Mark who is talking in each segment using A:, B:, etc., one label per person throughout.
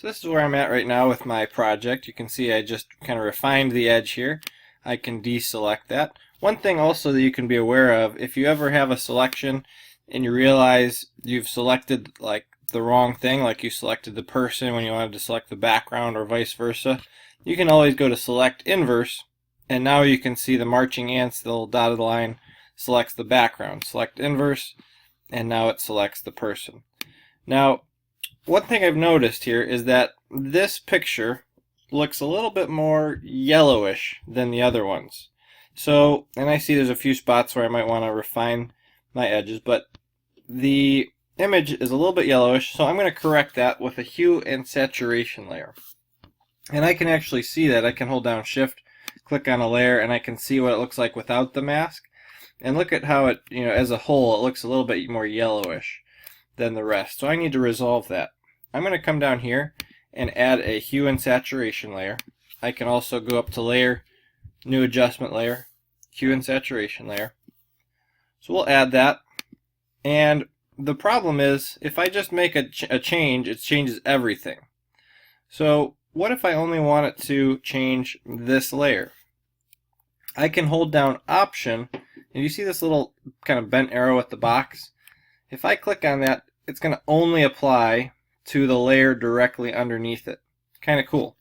A: So this is where I'm at right now with my project. You can see I just kind of refined the edge here. I can deselect that. One thing also that you can be aware of, if you ever have a selection and you realize you've selected like the wrong thing, like you selected the person when you wanted to select the background or vice versa, you can always go to select inverse, and now you can see the marching ants, the little dotted line selects the background. Select inverse, and now it selects the person. Now, one thing I've noticed here is that this picture looks a little bit more yellowish than the other ones. So, and I see there's a few spots where I might want to refine my edges, but the image is a little bit yellowish, so I'm going to correct that with a hue and saturation layer. And I can actually see that. I can hold down Shift, click on a layer, and I can see what it looks like without the mask. And look at how it, as a whole, it looks a little bit more yellowish than the rest. So I need to resolve that. I'm going to come down here and add a hue and saturation layer. I can also go up to Layer, New Adjustment Layer, Hue and Saturation Layer. So we'll add that. And the problem is, if I just make a change, it changes everything. So what if I only want it to change this layer? I can hold down Option, and you see this little kind of bent arrow at the box? If I click on that, it's going to only apply to the layer directly underneath it. Kind of cool.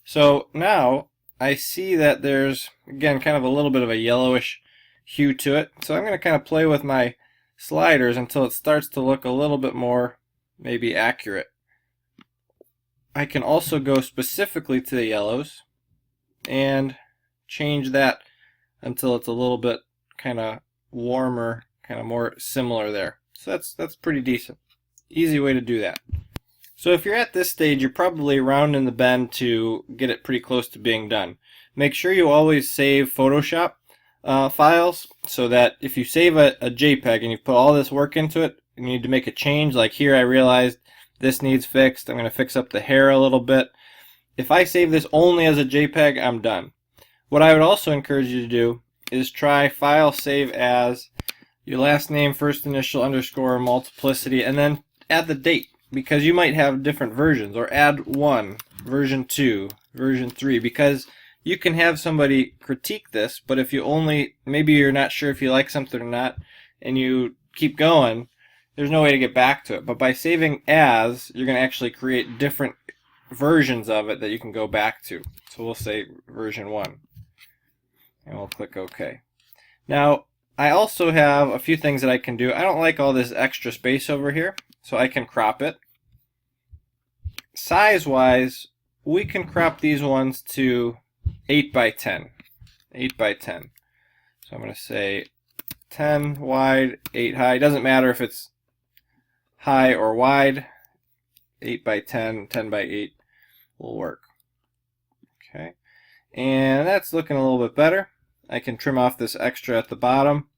A: So now I see that there's, again, kind of a little bit of a yellowish hue to it. So I'm going to kind of play with my sliders until it starts to look a little bit more maybe accurate. I can also go specifically to the yellows and change that until it's a little bit kind of warmer, kind of more similar there. So that's pretty decent. Easy way to do that. So if you're at this stage, you're probably rounding the bend to get it pretty close to being done. Make sure you always save Photoshop files, so that if you save a JPEG and you put all this work into it, and you need to make a change, like here I realized this needs fixed, I'm going to fix up the hair a little bit. If I save this only as a JPEG, I'm done. What I would also encourage you to do is try File, Save As, your last name, first initial, underscore, multiplicity, and then add the date, because you might have different versions, or add 1, version 2, version 3, because you can have somebody critique this, but if you only, maybe you're not sure if you like something or not, and you keep going, there's no way to get back to it. But by saving as, you're going to actually create different versions of it that you can go back to. So we'll say version 1, and we'll click OK. Now, I also have a few things that I can do. I don't like all this extra space over here, so I can crop it. Size-wise, we can crop these ones to 8 by 10. 8 by 10. So I'm going to say 10 wide, 8 high. It doesn't matter if it's high or wide. 8 by 10, 10 by 8 will work. Okay. And that's looking a little bit better. I can trim off this extra at the bottom,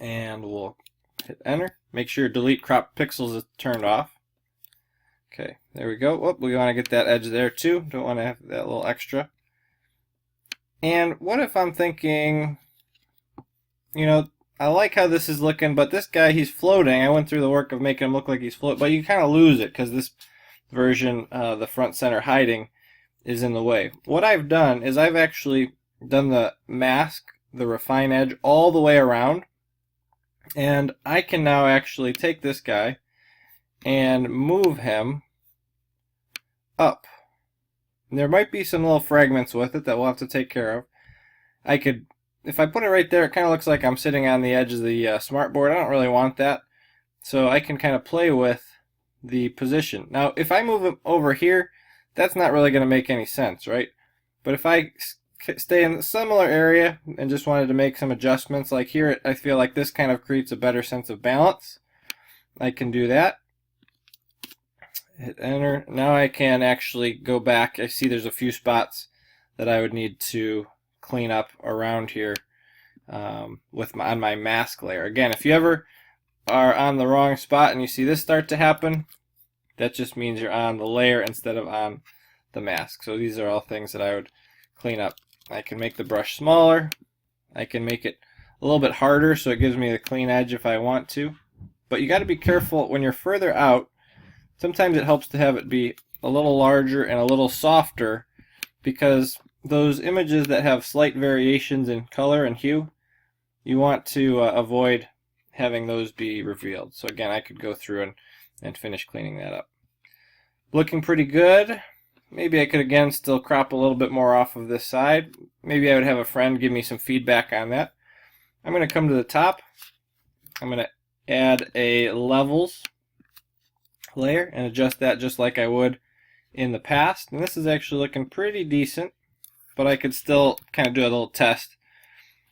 A: and we'll hit enter. Make sure delete crop pixels is turned off. Okay, there we go. Whoop, we want to get that edge there too. Don't want to have that little extra. And what if I'm thinking, I like how this is looking, but this guy, he's floating. I went through the work of making him look like he's floating, but you kind of lose it because this version, the front center hiding, is in the way. What I've done is I've actually done the mask, the refine edge, all the way around. And I can now actually take this guy and move him up. And there might be some little fragments with it that we'll have to take care of. I could, if I put it right there, it kind of looks like I'm sitting on the edge of the smartboard. I don't really want that. So I can kind of play with the position. Now, if I move him over here, that's not really going to make any sense, right? But if I stay in a similar area and just wanted to make some adjustments, like here, I feel like this kind of creates a better sense of balance. I can do that. Hit enter. Now I can actually go back. I see there's a few spots that I would need to clean up around here on my mask layer. Again, if you ever are on the wrong spot and you see this start to happen, that just means you're on the layer instead of on the mask. So these are all things that I would clean up. I can make the brush smaller. I can make it a little bit harder so it gives me the clean edge if I want to. But you got to be careful when you're further out. Sometimes it helps to have it be a little larger and a little softer, because those images that have slight variations in color and hue, you want to avoid having those be revealed. So again, I could go through and finish cleaning that up. Looking pretty good. Maybe I could again still crop a little bit more off of this side. Maybe I would have a friend give me some feedback on that. I'm going to come to the top. I'm going to add a levels layer and adjust that just like I would in the past. And this is actually looking pretty decent, but I could still kind of do a little test.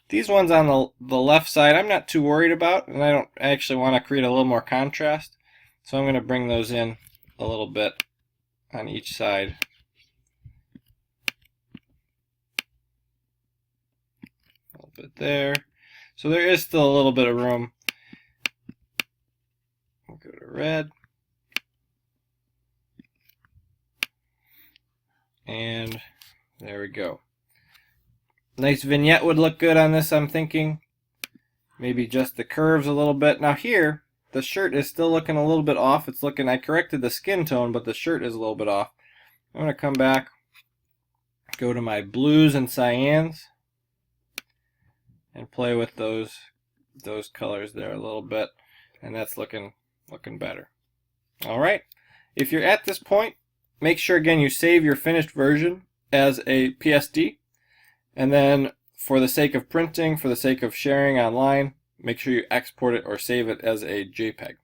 A: These ones on the left side I'm not too worried about, and I don't actually want to create a little more contrast. So I'm going to bring those in a little bit on each side. A little bit there. So there is still a little bit of room. We'll go to red. And there we go. Nice vignette would look good on this, I'm thinking. Maybe just the curves a little bit. Now here, the shirt is still looking a little bit off. It's looking, I corrected the skin tone, but the shirt is a little bit off. I'm going to come back, go to my blues and cyans, and play with those colors there a little bit, and that's looking better. Alright, if you're at this point, make sure again you save your finished version as a PSD, and then for the sake of printing, for the sake of sharing online, make sure you export it or save it as a JPEG.